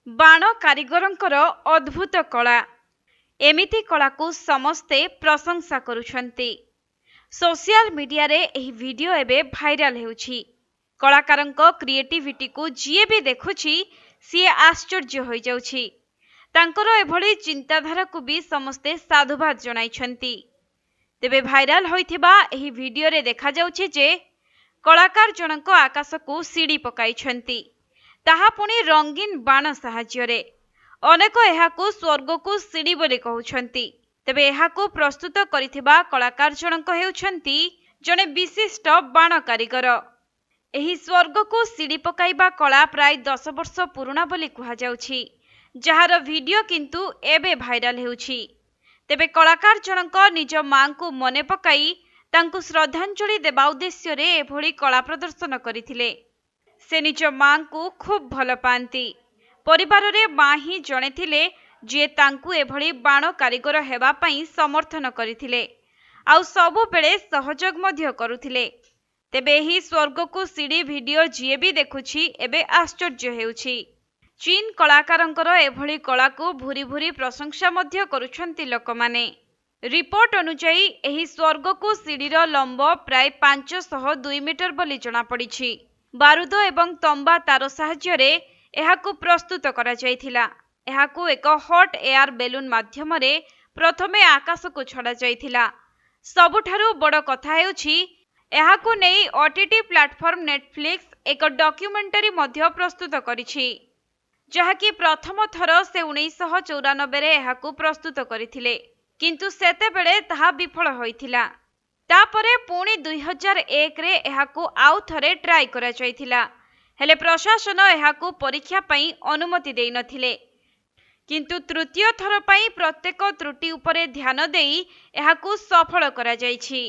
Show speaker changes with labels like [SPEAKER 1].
[SPEAKER 1] बाण कारीगरंकर अद्भुत कला। एमिति कला को समस्ते प्रशंसा करुछंती। सोशल मीडिया रे एही वीडियो एबे भाइराल हेउछि। कलाकारंक क्रिएटिविटी को जिए भी देखुछि सिए आश्चर्य होई जाउछि। तांकर एभली चिंताधारा को भी समस्ते साधुवाद जणाइछंती। तेबे भाइराल होइथिबा एही वीडियो रे देखा जाउछि जे कलाकार जनक आकाश को सीढ़ी पकाइछंती, ताहा पुणी रंगीन बाण साहाय्य। अनेक एहाकू स्वर्ग को सीढ़ी बोली कहउछंती। तेबे एहाकू प्रस्तुत करिथिबा कलाकार जनक हेउछंती जने विशिष्ट बाण कारीगर। एही स्वर्ग को सीढ़ी पकाइबा कला प्राय 10 वर्ष पुराना बोली कहा जाउछि, जहार वीडियो किंतु एबे भाइराल हेउछि। तेबे कलाकार जनक निज मां को मने पकाई तांकु श्रद्धांजलि देबा उद्देश्य रे एभली कला प्रदर्शन करिथिले। से निज मां को खूब भल पांती। परिवार रे मां ही जणे थिले जे तांकु एभली बाण कारीगर हेबा पई समर्थन करिथिले, आउ सबु बेले सहयोग मध्य करुथिले। तेबे ही स्वर्ग को सीढ़ी वीडियो जिए भी देखुछि एबे आश्चर्य हेउछि। चीन कलाकारंकर एभली कला को भूरी भूरी प्रशंसा मध्य करुछंती लोकमाने। रिपोर्ट अनुसार एही स्वर्ग को सीढ़ीर लंब प्राय 502 मीटर बोली जणा पड़िछि। बारूद एवं तंबा तार साहाय्य रे एहाकू प्रस्तुत करा जायथिला। एहाकू एक हॉट एयर बेलून माध्यम रे प्रथमे आकाश को छड़ा जायथिला। सबुठारु बड़ कथा हेउछि एहाकू नेई ओटीटी प्लेटफॉर्म नेटफ्लिक्स एक डॉक्यूमेंटरी मध्य प्रस्तुत करिछि, जहाकी प्रथम थर से 1994 रे एहाकू प्रस्तुत करिथिले, किंतु सेते बेले ताहा विफल होइथिला। तापरे पुणी 2001 रे एहाकू आउ थरे ट्राई करा जायथिला, हेले प्रशासन एहाकू परीक्षा पई अनुमति देई नथिले। किंतु तृतीय थर पई प्रत्येक त्रुटि उपरे ध्यान देई एहाकू सफल करा जायछि।